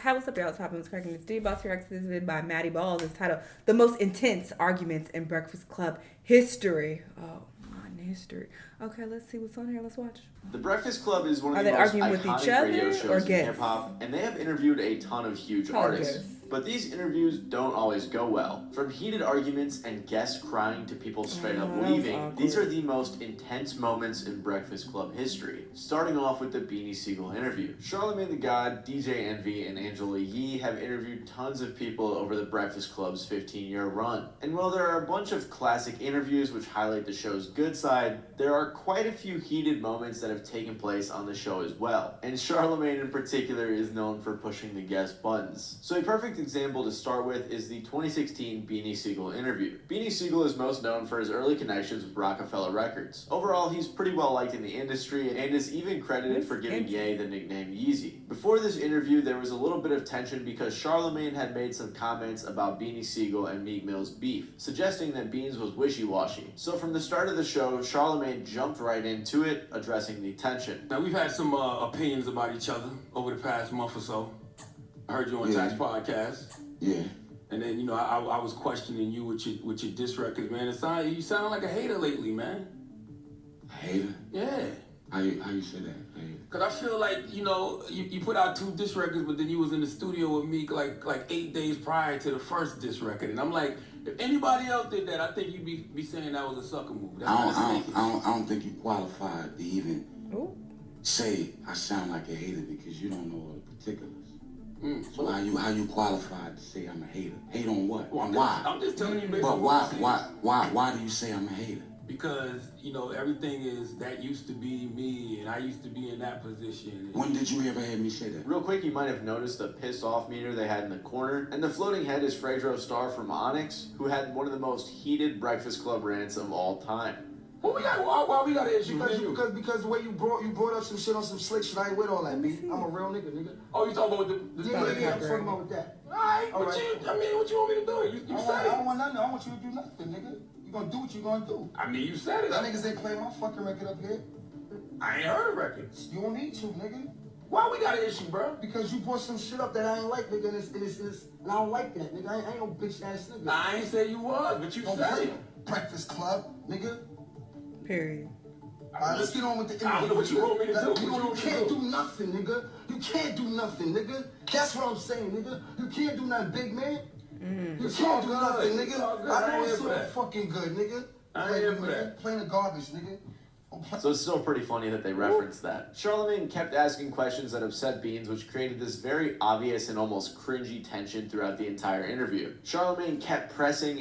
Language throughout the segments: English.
Hi, what's up, y'all? It's Poppin' was cracking this D Boss Rex visited by Maddie Balls. It's titled The Most Intense Arguments in Breakfast Club History. Oh, my history. Okay, let's see what's on here. Let's watch. The Breakfast Club is one of the most arguing with each iconic radio other shows in guests? hip-hop, and they have interviewed a ton of huge artists. But these interviews don't always go well. From heated arguments and guests crying to people straight up leaving, these are the most intense moments in Breakfast Club history. Starting off with the Beanie Sigel interview. Charlamagne the God, DJ Envy, and Angela Yee have interviewed tons of people over the Breakfast Club's 15-year run. And while there are a bunch of classic interviews which highlight the show's good side, there are quite a few heated moments that have taken place on the show as well. And Charlamagne in particular is known for pushing the guest buttons. So a perfect example to start with is the 2016 Beanie Sigel interview. Beanie Sigel is most known for his early connections with Rockefeller Records. Overall, he's pretty well liked in the industry and is even credited for giving Ye the nickname Yeezy. Before this interview, there was a little bit of tension because Charlamagne had made some comments about Beanie Sigel and Meek Mill's beef, suggesting that Beans was wishy-washy. So from the start of the show, Charlamagne jumped right into it, addressing the tension. Now, we've had some opinions about each other over the past month or so. I heard you on Tax Podcast. Yeah. And then, you know, I was questioning you with your diss records, man. You sound like a hater lately, man. Hater? Yeah. How you say that? Because I feel like, you know, you put out 2 diss records, but then you was in the studio with me like 8 days prior to the first diss record. And I'm like, if anybody else did that, I think you'd be saying that was a sucker move. I don't think you qualified to even say I sound like a hater because you don't know the particulars. So how you qualified to say I'm a hater? Hate on what? Well, why? I'm just telling you. But why do you say I'm a hater? Because, you know, everything is that used to be me and I used to be in that position. When did you ever hear me say that? Real quick, you might have noticed the pissed off meter they had in the corner. And the floating head is Fredro Starr from Onyx, who had one of the most heated Breakfast Club rants of all time. Why we got an issue? Because the way you brought up some shit on some slick shit, I ain't with all that, B. I'm a real nigga. Oh, you talking about the Yeah, I'm talking about with that. Alright, what you want me to do? You said it. I don't want nothing. I want you to do nothing, nigga. You gonna do what you gonna do. I mean, you said it. That niggas ain't playing my fucking record up here. I ain't heard of records. You don't need to, nigga. Why we got an issue, bro? Because you brought some shit up that I ain't like, nigga, and I don't like that, nigga. I ain't no bitch ass nigga. I ain't say you was, but you said it. Breakfast Club, nigga. Period. Alright, let's get on with the interview. I don't know what you want me to do. You can't do nothing, nigga. You can't do nothing, nigga. That's what I'm saying, nigga. You can't do nothing, big man. You can't do nothing, nigga. I know it's so fucking good, nigga. I ain't here for that. Playing the garbage, nigga. So it's still pretty funny that they referenced that. Charlamagne kept asking questions that upset Beans, which created this very obvious and almost cringy tension throughout the entire interview. Charlamagne kept pressing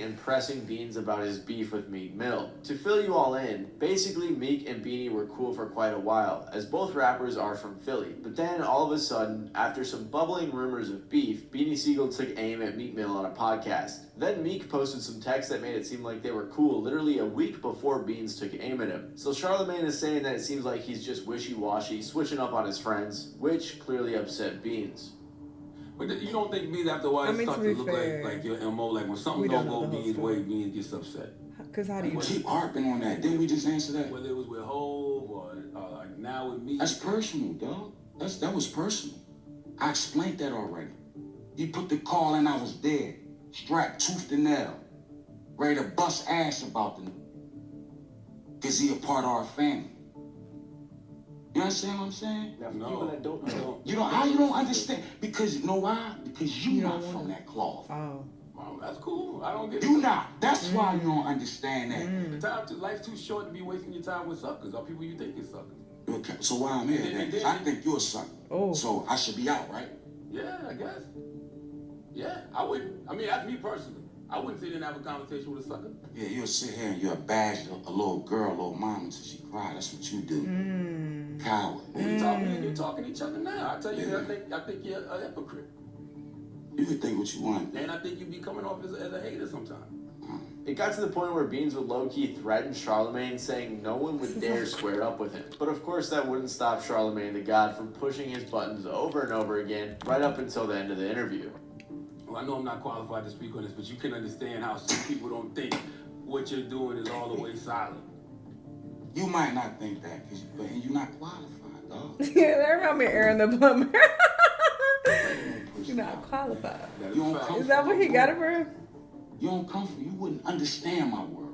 Beans about his beef with Meek Mill. To fill you all in, basically Meek and Beanie were cool for quite a while, as both rappers are from Philly. But then, all of a sudden, after some bubbling rumors of beef, Beanie Sigel took aim at Meek Mill on a podcast. Then Meek posted some text that made it seem like they were cool literally a week before Beans took aim at him. So Charlamagne is saying that it seems like he's just wishy-washy, switching up on his friends, which clearly upset Beans. But you don't think Beans after a while starts to look like your MO, like when something don't go Beans' way, Beans gets upset? Because how do you keep harping on that? Didn't we just answer that? Whether it was with Hov or like now with me. That's personal, dog. That was personal. I explained that already. He put the call in, I was there, strapped tooth to nail, ready to bust ass about them. Because he a part of our family. You understand what I'm saying? Now, for people that don't know. How you don't understand? Because, you know why? Because you not from that cloth. Oh. Well, that's cool. I don't get it. You not. That's why you don't understand that. Life's too short to be wasting your time with suckers or people you think is suckers. Okay, so why I'm here then? I think you're a sucker. Oh. So I should be out, right? Yeah, I guess. Yeah, I wouldn't. I mean, that's me personally. I wouldn't sit and have a conversation with a sucker. Yeah, you'll sit here and you'll bash a little girl, Lil Mama, until she cry. That's what you do. Coward. You're talking to each other now. I tell you, I think you're a hypocrite. You can think what you want. And I think you be coming off as a hater sometimes. It got to the point where Beans would low-key threaten Charlamagne, saying no one would dare square up with him. But of course that wouldn't stop Charlamagne the God from pushing his buttons over and over again, right up until the end of the interview. Well, I know I'm not qualified to speak on this, but you can understand how some people don't think what you're doing is all the way solid. You might not think that, but you're not qualified, dog. Yeah, that reminded me of Aaron the Plumber. You're not qualified. You don't come Is that from where he my got it world. from? You don't come from, you wouldn't understand my world.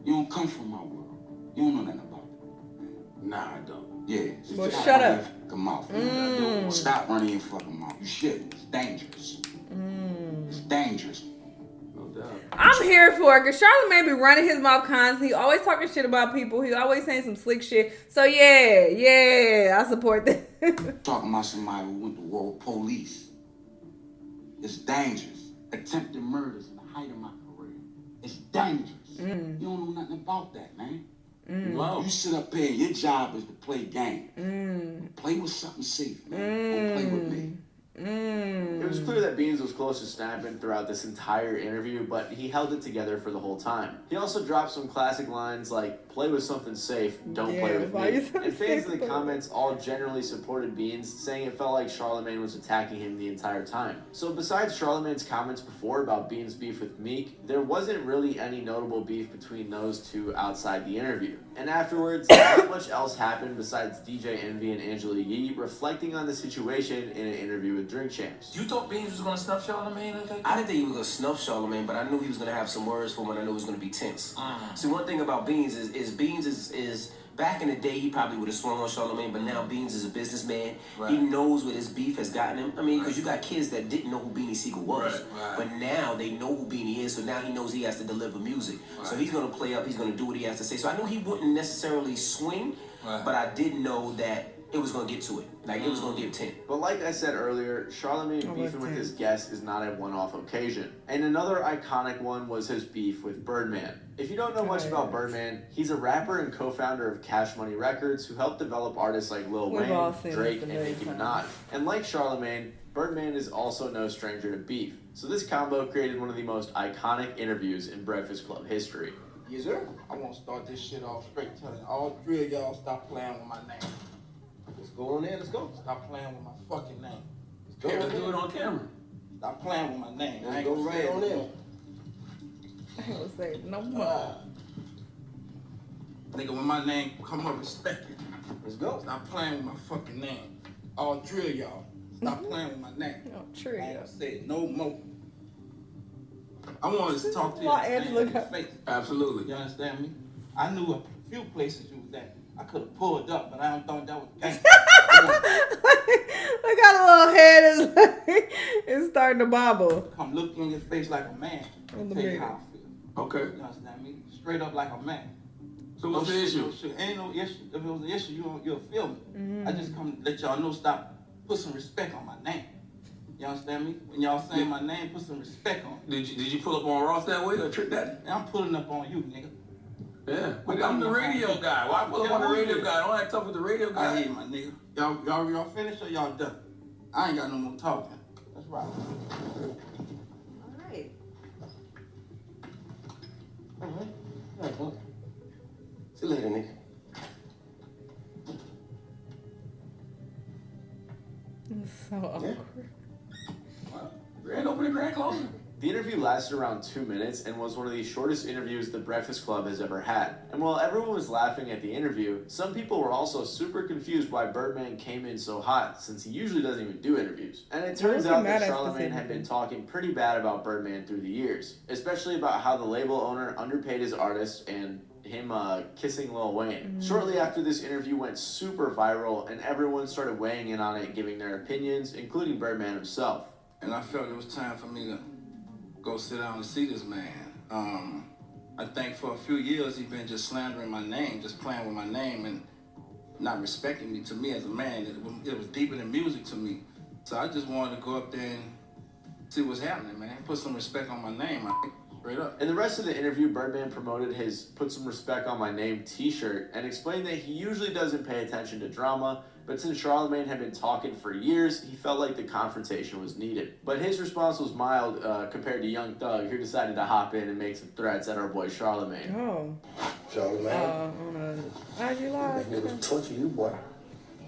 You don't come from my world. You don't know nothing about it. Nah, I don't. Yeah. Well, Stop shut running up. your fucking mouth. Stop running your fucking mouth. You shouldn't. It's dangerous. It's dangerous. No doubt. I'm here for it because Charlamagne be running his mouth constantly. He always talking shit about people. He always saying some slick shit. So yeah, I support that. Talking about somebody who went to war with police. It's dangerous. Attempted murders in the height of my career. It's dangerous. You don't know nothing about that, man. No. You sit up here, your job is to play game. Play with something safe, man. Don't play with me. It was clear that Beans was close to snapping throughout this entire interview, but he held it together for the whole time. He also dropped some classic lines like, play with something safe, don't play with me. And fans in the comments all generally supported Beans, saying it felt like Charlamagne was attacking him the entire time. So besides Charlamagne's comments before about Beans' beef with Meek, there wasn't really any notable beef between those two outside the interview. And afterwards, not much else happened besides DJ Envy and Angela Yee reflecting on the situation in an interview with Drink Champs. You thought Beans was gonna snuff Charlamagne like that? I didn't think he was gonna snuff Charlamagne, but I knew he was gonna have some words for him, and I knew it was gonna be tense. See, one thing about Beans is Beans is back in the day he probably would have swung on Charlamagne, but now Beans is a businessman. Right. He knows what his beef has gotten him. I mean, because you got kids that didn't know who Beanie Sigel was, but now they know who Beanie is. So now he knows he has to deliver music. So he's gonna play up. He's gonna do what he has to say. So I knew he wouldn't necessarily swing, but I did know that it was gonna get to it. Like it was gonna get 10. But like I said earlier, Charlamagne beefing with his guest is not a one-off occasion. And another iconic one was his beef with Birdman. If you don't know much about Birdman, he's a rapper and co-founder of Cash Money Records who helped develop artists like Lil Wayne, Drake, and Nicki Minaj. And like Charlamagne, Birdman is also no stranger to beef. So this combo created one of the most iconic interviews in Breakfast Club history. Yes, sir. I want to start this shit off straight, telling all three of y'all stop playing with my name. Let's go on there. Let's go. Stop playing with my fucking name. Let's go. Let's do it on camera. Stop playing with my name. Let's go right on there. I ain't gonna say no more. Nigga, when my name come up, respect it. Let's go. Stop playing with my fucking name. All three of y'all. Stop playing with my name. Oh, true. I ain't gonna say it no more. I wanted to talk to you Why face Angela to face. Absolutely. You understand me? I knew a few places you was at. I could have pulled up, but I don't think that was gangster. I got a little head is like, it's starting to bobble. Come look in your face like a man. On the Tell you minute. how I feel. Okay. You understand me? Straight up like a man. So what's the issue? Ain't no issue. If it was an issue, you'll feel me. I just come to let y'all know, stop, put some respect on my name. You understand me? When y'all saying my name, put some respect on it. Did you pull up on Ross that way or Trick Daddy? And I'm pulling up on you, nigga. Yeah. I'm the radio guy. Why pull up on the radio guy? Don't act tough with the radio guy. I hear you, my nigga. Y'all finished or y'all done? I ain't got no more talking. That's right. Alright. See you later, nigga. So awkward. Grand opening, grand closing. The interview lasted around 2 minutes and was one of the shortest interviews the Breakfast Club has ever had. And while everyone was laughing at the interview, some people were also super confused why Birdman came in so hot, since he usually doesn't even do interviews. And it turns out that Charlamagne had been talking pretty bad about Birdman through the years, especially about how the label owner underpaid his artists and him kissing Lil Wayne. Shortly after this interview went super viral and everyone started weighing in on it, giving their opinions, including Birdman himself. And I felt it was time for me to go sit down and see this man. I think for a few years he's been just slandering my name, just playing with my name and not respecting me. To me as a man, it was deeper than music to me. So I just wanted to go up there and see what's happening, man. Put some respect on my name, straight up. In the rest of the interview, Birdman promoted his Put Some Respect on My Name t-shirt and explained that he usually doesn't pay attention to drama, but since Charlamagne had been talking for years, he felt like the confrontation was needed. But his response was mild compared to Young Thug, who decided to hop in and make some threats at our boy Charlamagne. Oh. Charlamagne. How'd you lie? That nigga torture you, boy.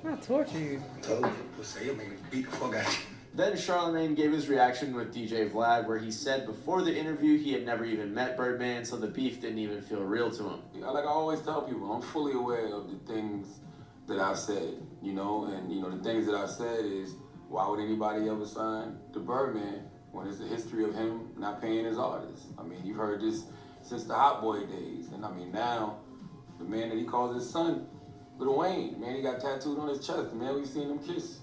Not torture you. Told you. Pussy, he'll make me beat the fuck out of you. Then Charlamagne gave his reaction with DJ Vlad, where he said before the interview he had never even met Birdman, so the beef didn't even feel real to him. Like I always tell people, I'm fully aware of the things that I've said, and the things that I've said is why would anybody ever sign to Birdman when it's a history of him not paying his artists? I mean, you've heard this since the Hot Boy days. And I mean, now, the man that he calls his son, Lil Wayne, the man he got tattooed on his chest, the man we've seen him kiss.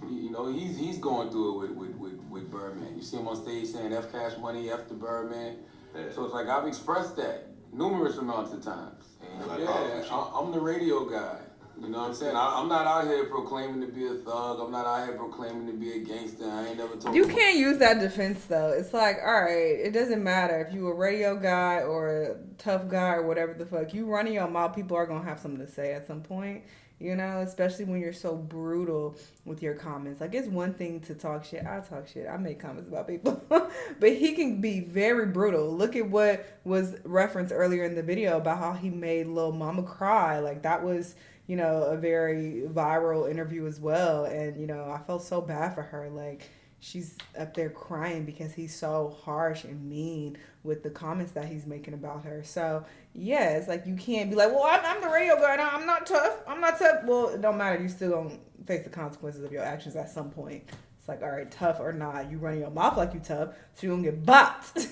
You know, he's going through it with Birdman. You see him on stage saying F Cash Money, F the Birdman. Yeah. So it's like I've expressed that numerous amounts of times. And I'm the radio guy. You know what I'm saying? I'm not out here proclaiming to be a thug. I'm not out here proclaiming to be a gangster. I ain't never told you. Can't use that defense, though. It's like, all right, it doesn't matter if you a radio guy or a tough guy or whatever the fuck. You running your mouth, people are going to have something to say at some point. You know, especially when you're so brutal with your comments. Like, it's one thing to talk shit. I talk shit. I make comments about people. But he can be very brutal. Look at what was referenced earlier in the video about how he made Lil Mama cry. Like, that was, you know, a very viral interview as well. And, you know, I felt so bad for her. Like, she's up there crying because he's so harsh and mean with the comments that he's making about her. So, yeah, it's like you can't be like, well, I'm the radio guy. I'm not tough. I'm not tough. Well, it don't matter. You still don't face the consequences of your actions at some point. It's like, all right, tough or not, you running your mouth like you tough, so you don't get bopped.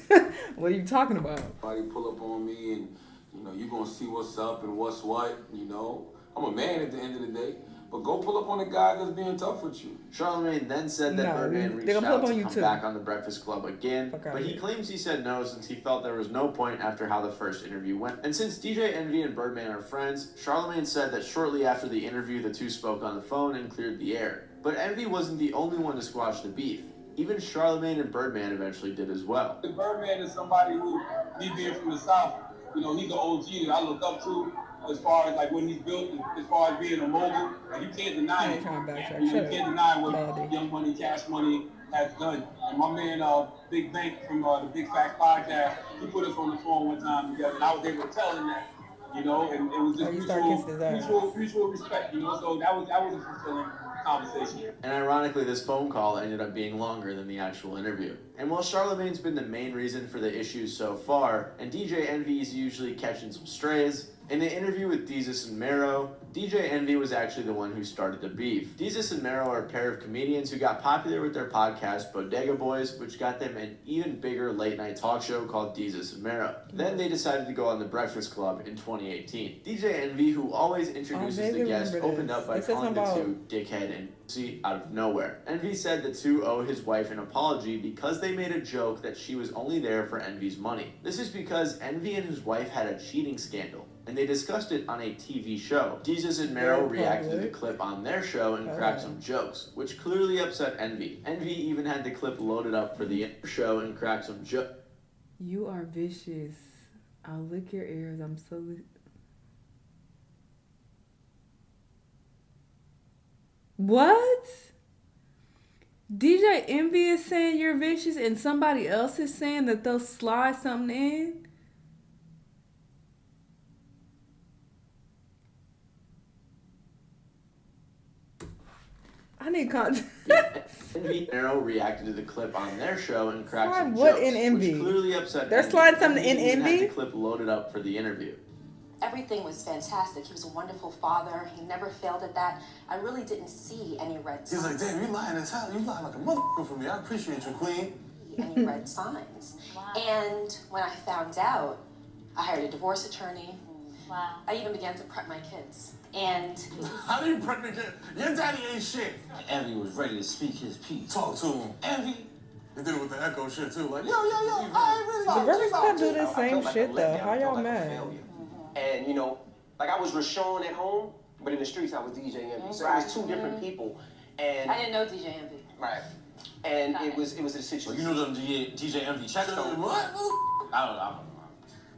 What are you talking about? Somebody pull up on me and, you know, you going to see what's up and what's what, you know. I'm a man at the end of the day. But go pull up on a guy that's being tough with you. Charlamagne then said that Birdman reached out to come back on the Breakfast Club again, but he claims he said no since he felt there was no point after how the first interview went. And since DJ Envy and Birdman are friends, Charlamagne said that shortly after the interview, the two spoke on the phone and cleared the air. But Envy wasn't the only one to squash the beef. Even Charlamagne and Birdman eventually did as well. Birdman is somebody who, me being from the South, you know, he's an OG that I look up to. As far as like what he's built, as far as being a mogul, and you can't deny it. You can't deny what Young Money, Cash Money has done. And my man, Big Bank from the Big Facts podcast, he put us on the phone one time together, and I was able to tell him that, you know, and it was just mutual respect, you know. So that was a fulfilling conversation. And ironically, this phone call ended up being longer than the actual interview. And while Charlamagne's been the main reason for the issues so far, and DJ Envy is usually catching some strays, in the interview with Desus and Mero, DJ Envy was actually the one who started the beef. Desus and Mero are a pair of comedians who got popular with their podcast Bodega Boys, which got them an even bigger late-night talk show called Desus and Mero. Then they decided to go on the Breakfast Club in 2018. DJ Envy, who always introduces the guest, opened up by calling the two dickhead and pussy out of nowhere. Envy said the two owe his wife an apology because they made a joke that she was only there for Envy's money. This is because Envy and his wife had a cheating scandal, and they discussed it on a TV show. Desus and Mero reacted to the clip on their show and cracked some jokes, which clearly upset Envy. Envy even had the clip loaded up for the show and cracked some jokes. You are vicious. I'll lick your ears. I'm so... What? DJ Envy is saying you're vicious and somebody else is saying that they'll slide something in? I need context. Envy and Mero reacted to the clip on their show and cracked some what jokes, in Envy? which clearly upset They're Envy. sliding something in Envy Envy? had the clip loaded up for the interview. Everything was fantastic. He was a wonderful father. He never failed at that. I really didn't see any red signs. He was like, damn, you lying as hell. You lying like a motherfucker for me. I appreciate you, queen. Any red signs. Wow. And when I found out, I hired a divorce attorney. Wow. I even began to prep my kids. And how do you prep your kid? Your daddy ain't shit. Envy was ready to speak his piece. Talk to him. Envy. They did it with the echo shit too. Like, yo, I ain't really. The brothers can't do the same shit though. How y'all mad? And you know, like I was Rashawn at home, but in the streets I was DJ Envy. So it was two different people. And I didn't know DJ Envy. Right. And it was a situation. So you know them DJ Envy checks though? What? I don't know.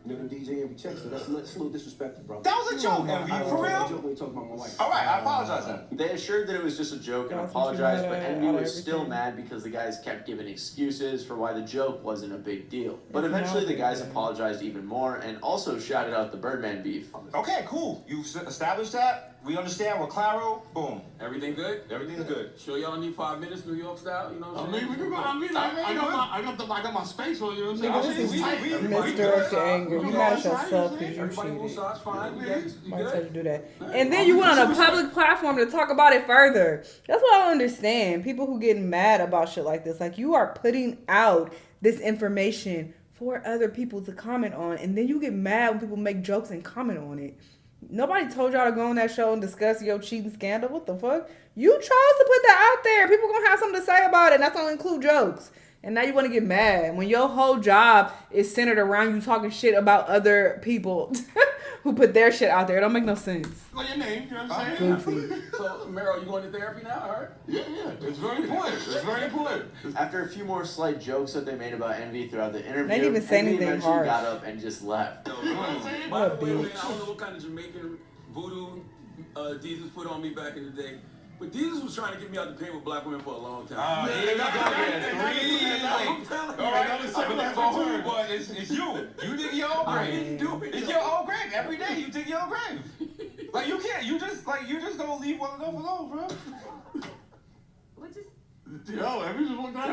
You know them DJ Envy checks, so that's a little disrespectful, bro. That was a joke, Envy. For real? Joke when you talk about my wife. All right, I apologize then. They assured that it was just a joke and apologized, but Envy was still mad because the guys kept giving excuses for why the joke wasn't a big deal. But eventually the guys apologized even more and also shouted out the Birdman beef. Okay, cool. You established that. We understand. We're claro. Boom. Everything good? Everything's good. Sure y'all need 5 minutes, New York style? You know what I'm saying? We can go. I got my space on you. Nigga, this is misdirected anger. You mad at yourself because you Everybody cheated. shots fine. You Why good? tell you to do that? And then you went on a public platform to talk about it further. That's what I don't understand. People who get mad about shit like this. Like, you are putting out this information for other people to comment on, and then you get mad when people make jokes and comment on it. Nobody told y'all to go on that show and discuss your cheating scandal. What the fuck? You chose to put that out there. People gonna have something to say about it, and that's gonna include jokes. And now you want to get mad when your whole job is centered around you talking shit about other people who put their shit out there. It don't make no sense. Well, your name, you know what I'm saying? Goofy. So, Meryl, you going to therapy now, all right? Yeah. It's very important. It's very important. After a few more slight jokes that they made about Envy throughout the interview, They didn't even say Envy anything eventually harsh. got up and just left. By the way, man, I don't know what kind of Jamaican voodoo Jesus put on me back in the day. But Jesus was trying to get me out the paint with black women for a long time. Here we go. I'm telling you. All right, but it's you. You dig your own I grave. didn't do it. It's your own grave. Every day you dig your own grave. Like you can't. You just don't leave one alone, bro. Yo, every just one time.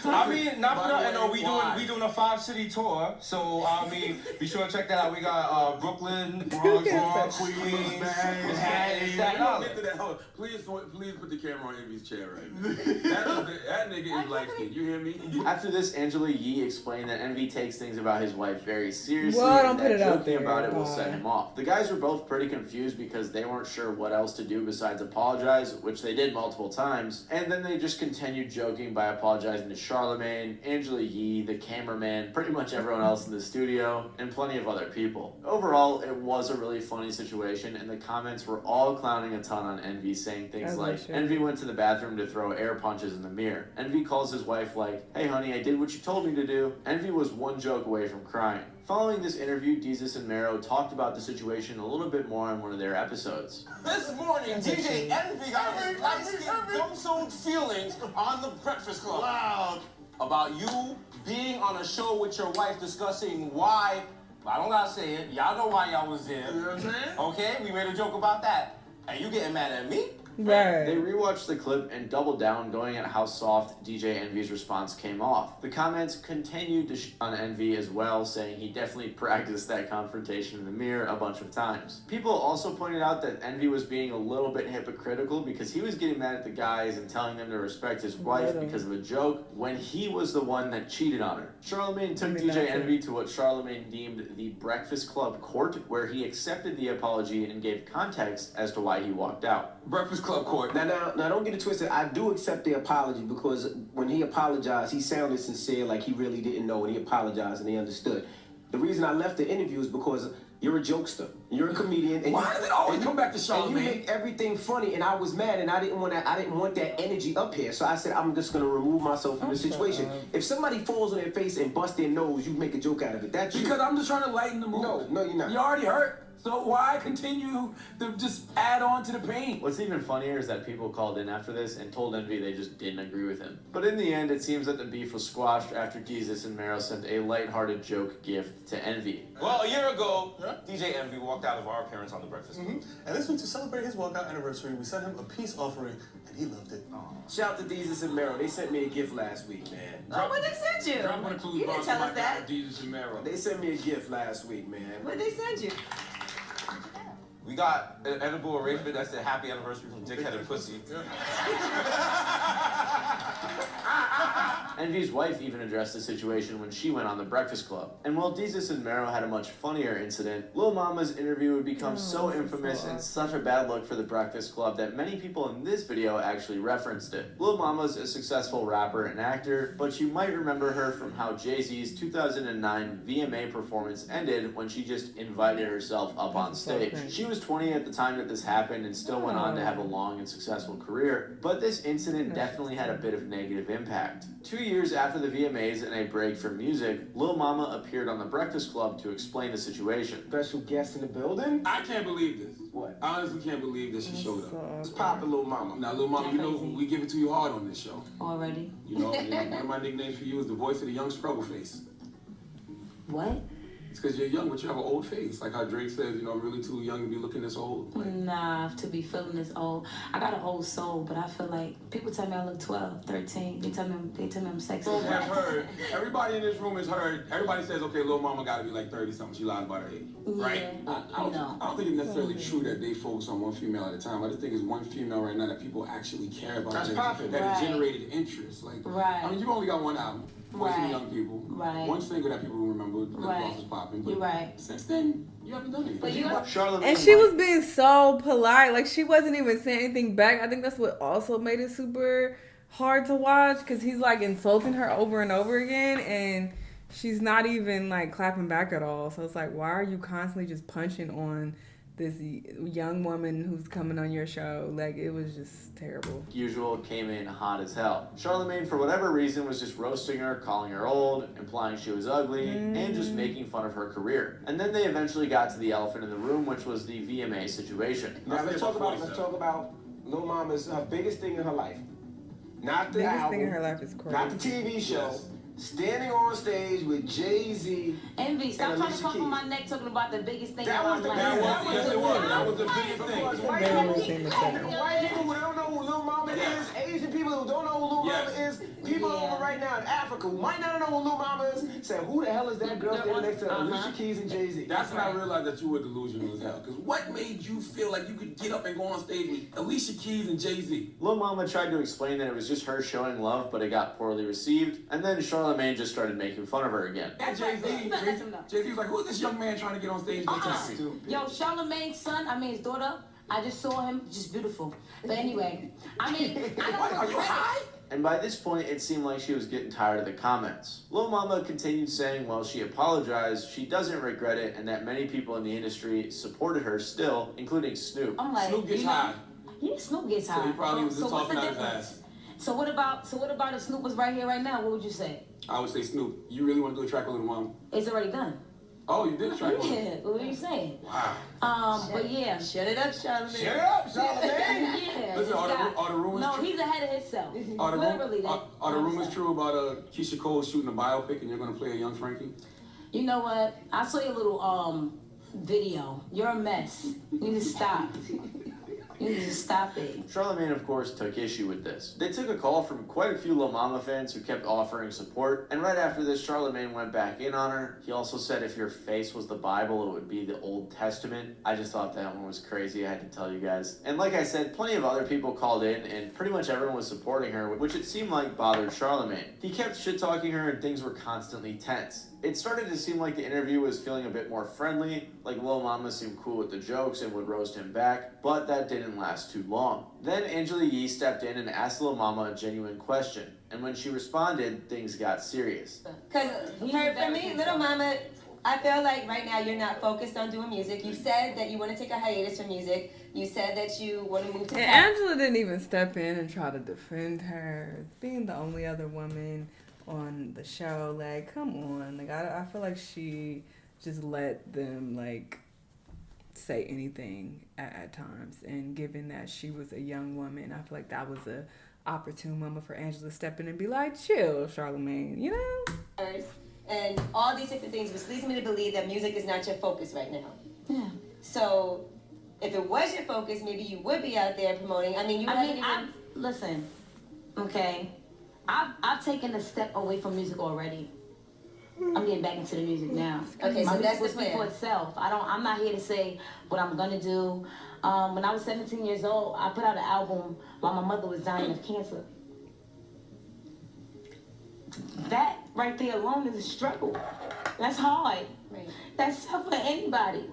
I mean, not for nothing. No, Why? we doing a 5-city tour. So I mean, be sure to check that out. We got Brooklyn, Bronx, Queens, Manhattan, Staten Island. Get to that. Hold on. Please put the camera on Envy's chair right now. That nigga is light skinned. You hear me? After this, Angela Yee explained that Envy takes things about his wife very seriously, Well, don't and put that it out joking there. about it will set him off. The guys were both pretty confused because they weren't sure what else to do besides apologize, which they did multiple times, and then they just continued joking by apologizing to Charlamagne, Angela Yee, the cameraman, pretty much everyone else in the studio, and plenty of other people. Overall, it was a really funny situation, and the comments were all clowning a ton on Envy, saying things like, Envy went to the bathroom to throw air punches in the mirror. Envy calls his wife like, hey honey, I did what you told me to do. Envy was one joke away from crying. Following this interview, Desus and Mero talked about the situation a little bit more on one of their episodes. This morning, DJ Envy got his light-skinned, dumb-souled feelings on the Breakfast Club. Wow. About you being on a show with your wife discussing why, I don't gotta say it, y'all know why y'all was there. You know what I'm saying? Okay, we made a joke about that. And you getting mad at me? Right. They rewatched the clip and doubled down, going at how soft DJ Envy's response came off. The comments continued to on Envy as well, saying he definitely practiced that confrontation in the mirror a bunch of times. People also pointed out that Envy was being a little bit hypocritical because he was getting mad at the guys and telling them to respect his wife because of a joke when he was the one that cheated on her. Charlamagne took DJ Envy to what Charlamagne deemed the Breakfast Club court, where he accepted the apology and gave context as to why he walked out. Breakfast Club court. Now, don't get it twisted. I do accept the apology because when he apologized, he sounded sincere, like he really didn't know, and he apologized and they understood. The reason I left the interview is because you're a jokester, you're a comedian. And why does it always come back to Charlamagne? And you make everything funny, and I was mad, and I didn't want that energy up here. So I said, I'm just gonna remove myself from the situation. If somebody falls on their face and busts their nose, you make a joke out of it. That's because I'm just trying to lighten the mood. No, you're not. You already hurt. So why continue to just add on to the pain? What's even funnier is that people called in after this and told Envy they just didn't agree with him. But in the end, it seems that the beef was squashed after Desus and Mero sent a lighthearted joke gift to Envy. Well, a year ago, DJ Envy walked out of our appearance on the Breakfast Club. And this week, to celebrate his walkout anniversary, we sent him a peace offering, and he loved it. Shout out to Desus and Mero. They sent me a gift last week, man. Oh, what they sent you? You didn't tell us that. Jesus and Mero. They sent me a gift last week, man. What they send you? We got an edible arrangement that said happy anniversary from Dickhead and Pussy. Envy's wife even addressed the situation when she went on the Breakfast Club. And while Desus and Mero had a much funnier incident, Lil Mama's interview would become so infamous and such a bad look for the Breakfast Club that many people in this video actually referenced it. Lil Mama's a successful rapper and actor, but you might remember her from how Jay-Z's 2009 VMA performance ended when she just invited herself up on stage. She was 20 at the time that this happened and still went on to have a long and successful career, but this incident definitely had a bit of negative impact. 2 years after the VMAs and a break from music, Lil Mama appeared on the Breakfast Club to explain the situation. Special guest in the building? I can't believe this. What? I honestly can't believe that she showed up. It's poppin', Lil Mama. Now, Lil Mama, you know we give it to you hard on this show. Already? You know, one of my nicknames for you is the voice of the young struggle face. What? It's because you're young, but you have an old face. Like how Drake says, you know, I'm really too young to be looking this old. Like, nah, to be feeling this old. I got an old soul, but I feel like people tell me I look 12, 13. They tell me I'm sexy. I've heard. Everybody in this room has heard. Everybody says, okay, Lil Mama got to be like 30 something. She lied about her age, right? Yeah, I don't think it's necessarily true that they focus on one female at a time. I just think it's one female right now that people actually care about. That's popular. That has generated interest. Like, I mean, you've only got one album. Voice of the Young People. One single that people remember. Lip Gloss was popping. But You're right. Since then, you haven't done anything. But and she was being so polite. Like, she wasn't even saying anything back. I think that's what also made it super hard to watch, because he's like insulting her over and over again, and she's not even like clapping back at all. So it's like, why are you constantly just punching on this young woman who's coming on your show? Like, it was just terrible. Usual came in hot as hell. Charlamagne, for whatever reason, was just roasting her, calling her old, implying she was ugly, and just making fun of her career. And then they eventually got to the elephant in the room, which was the VMA situation. Now let's talk about Lil Mama's biggest thing in her life. Not the album. Biggest thing in her life is crazy. Not the TV show. Yes. Standing on stage with Jay-Z. Envy, stop trying to come from my neck talking about the biggest thing. That was the biggest thing. White people who don't know who Lil Mama is, Asian people who don't know who Lil Mama is, people over right now in Africa who might not know who Lil Mama is, say, who the hell is that girl standing next to Alicia Keys and Jay-Z? That's when I realized that you were delusional as hell. Because what made you feel like you could get up and go on stage with Alicia Keys and Jay-Z? Lil Mama tried to explain that it was just her showing love, but it got poorly received. And then Charlamagne just started making fun of her again. And Jay-Z was like, who is this young man trying to get on stage? Yo, Charlamagne's son, his daughter, I just saw him, just beautiful. But anyway, I don't Are you high? And by this point, it seemed like she was getting tired of the comments. Lil Mama continued saying while she apologized, she doesn't regret it, and that many people in the industry supported her still, including Snoop. I'm like, Snoop gets high. Yeah, Snoop gets high. So he probably was just talking out his ass. So what about if Snoop was right here right now? What would you say? I would say, Snoop, you really want to do a track with Lil Mama? It's already done. Oh, you did a track with her? Yeah, what are you saying? Wow. But yeah. Shut it up, Charlamagne. Shut up, Charlamagne. Yeah. Listen, are the rumors true? No, he's ahead of himself. Are the rumors true about Keisha Cole shooting a biopic and you're going to play a young Frankie? You know what? I saw your little video. You're a mess. You need to stop. You need to stop it. Charlamagne, of course, took issue with this. They took a call from quite a few Lil Mama fans who kept offering support, and right after this, Charlamagne went back in on her. He also said if your face was the Bible, it would be the Old Testament. I just thought that one was crazy. I had to tell you guys. And like I said, plenty of other people called in, and pretty much everyone was supporting her, which it seemed like bothered Charlamagne. He kept shit-talking her, and things were constantly tense. It started to seem like the interview was feeling a bit more friendly, like Lil Mama seemed cool with the jokes and would roast him back, but that didn't last too long. Then Angela Yee stepped in and asked Lil Mama a genuine question, and when she responded, things got serious. Because for me, Lil Mama, I feel like right now you're not focused on doing music. You said that you want to take a hiatus from music. You said that you want to move to... And Angela didn't even step in and try to defend her, being the only other woman on the show. Like, come on. Like, I feel like she just let them, like, say anything at times. And given that she was a young woman, I feel like that was a opportune moment for Angela to step in and be like, chill, Charlamagne, you know? And all these different things, which leads me to believe that music is not your focus right now. Yeah. So, if it was your focus, maybe you would be out there promoting. Listen, okay? I've taken a step away from music already. I'm getting back into the music now. Okay, so that's the plan. For itself. I'm not here to say what I'm gonna do. When I was 17 years old, I put out an album while my mother was dying of cancer. That right there alone is a struggle. That's hard. Right. That's tough for anybody.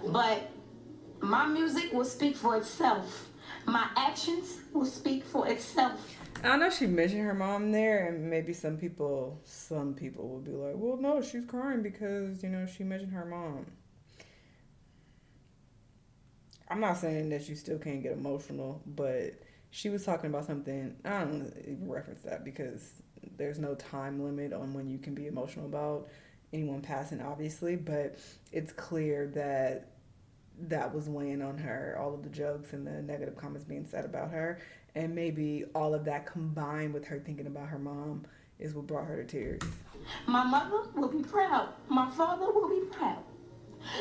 But my music will speak for itself. My actions will speak for itself. I know she mentioned her mom there, and maybe some people will be like, well, no, she's crying because, you know, she mentioned her mom. I'm not saying that you still can't get emotional, but she was talking about something. I don't even reference that because there's no time limit on when you can be emotional about anyone passing, obviously, but it's clear that that was weighing on her, all of the jokes and the negative comments being said about her, and maybe all of that combined with her thinking about her mom is what brought her to tears. My mother will be proud. My father will be proud.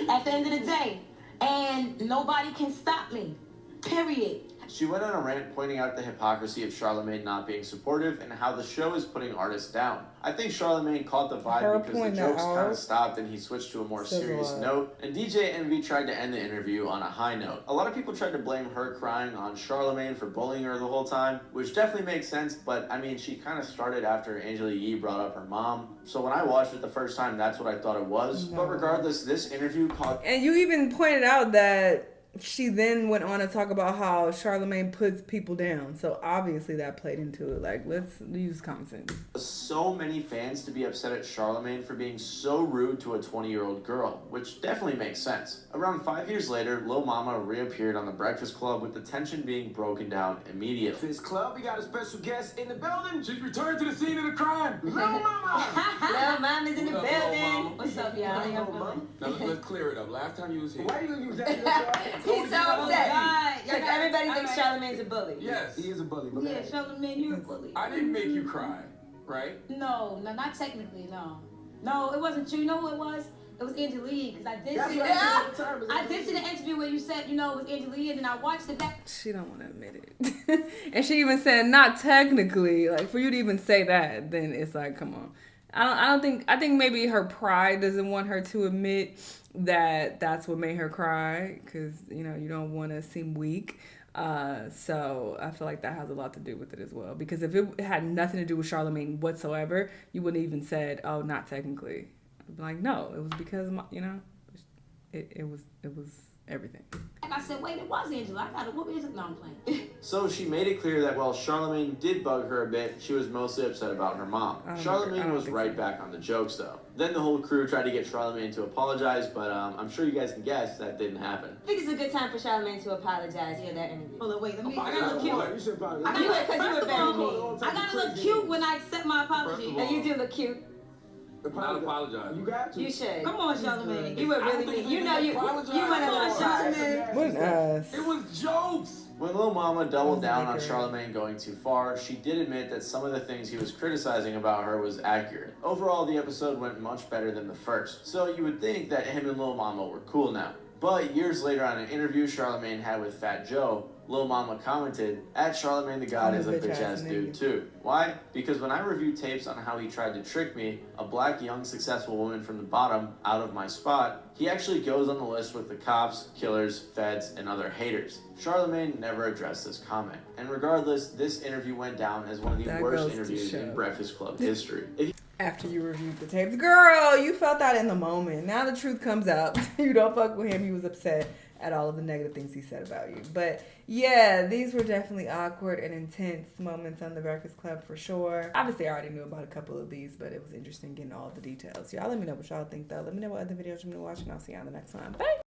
At the end of the day, and nobody can stop me. Period. She went on a rant pointing out the hypocrisy of Charlamagne not being supportive and how the show is putting artists down. I think Charlamagne caught the vibe because the jokes kind of stopped and he switched to a more serious note, and DJ Envy tried to end the interview on a high note. A lot of people tried to blame her crying on Charlamagne for bullying her the whole time, which definitely makes sense, but I mean, she kind of started after Angela Yee brought up her mom, so when I watched it the first time, that's what I thought it was. But regardless, this interview caught... And you even pointed out that she then went on to talk about how Charlamagne puts people down. So obviously that played into it. Like, let's use common sense. So many fans to be upset at Charlamagne for being so rude to a 20-year-old girl, which definitely makes sense. Around 5 years later, Lil Mama reappeared on The Breakfast Club with the tension being broken down immediately. This club, we got a special guest in the building. She's returned to the scene of the crime. Lil Mama! Lil Mama's in the What up, building. Lil Mama? What's up, y'all? Now let's clear it up. Last time you was here. Why you gonna use that? He's so upset. Because everybody thinks Charlamagne's a bully. Yes. He is a bully. Yeah, Charlamagne, you're a bully. I didn't make you cry, right? No, not technically, no. No, it wasn't you. You know who it was? It was Angelique, because I did see the interview where you said, you know, it was Angelique, and then I watched it back. She don't want to admit it. And she even said, not technically. Like, for you to even say that, then it's like, come on. I think maybe her pride doesn't want her to admit that that's what made her cry, because, you know, you don't want to seem weak. So I feel like that has a lot to do with it as well, because if it had nothing to do with Charlamagne whatsoever, you wouldn't even said, oh, not technically. I'd be like, no, it was because, you know, it was everything. Like I said, wait, it was Angela. I got it. What is it? No, I'm playing. So she made it clear that while Charlamagne did bug her a bit, she was mostly upset about her mom. Charlamagne was right back on the jokes, though. Then the whole crew tried to get Charlamagne to apologize, but I'm sure you guys can guess that didn't happen. I think it's a good time for Charlamagne to apologize. Yeah, that interview. Hold on, wait, let me. I got a cute. You should probably. Because you were very mean. I gotta look cute when I accept my apology. And you do look cute. Not apologize. You got to. You should. Come on, Charlamagne. You were really mean. You know you went on Charlamagne. What ass? It was jokes. When Lil Mama doubled down on Charlamagne going too far, she did admit that some of the things he was criticizing about her was accurate. Overall, the episode went much better than the first, so you would think that him and Lil Mama were cool now. But years later on an interview Charlamagne had with Fat Joe, Lil Mama commented, at Charlamagne the God is a bitch-ass dude too. Why? Because when I reviewed tapes on how he tried to trick me, a black young successful woman from the bottom, out of my spot, he actually goes on the list with the cops, killers, feds, and other haters. Charlamagne never addressed this comment. And regardless, this interview went down as one of the worst interviews in Breakfast Club history. After you reviewed the tapes. Girl, you felt that in the moment. Now the truth comes out. You don't fuck with him. He was upset at all of the negative things he said about you. But yeah, these were definitely awkward and intense moments on The Breakfast Club for sure. Obviously, I already knew about a couple of these, but it was interesting getting all the details. Y'all let me know what y'all think, though. Let me know what other videos you want to watch, and I'll see you on the next one. Bye!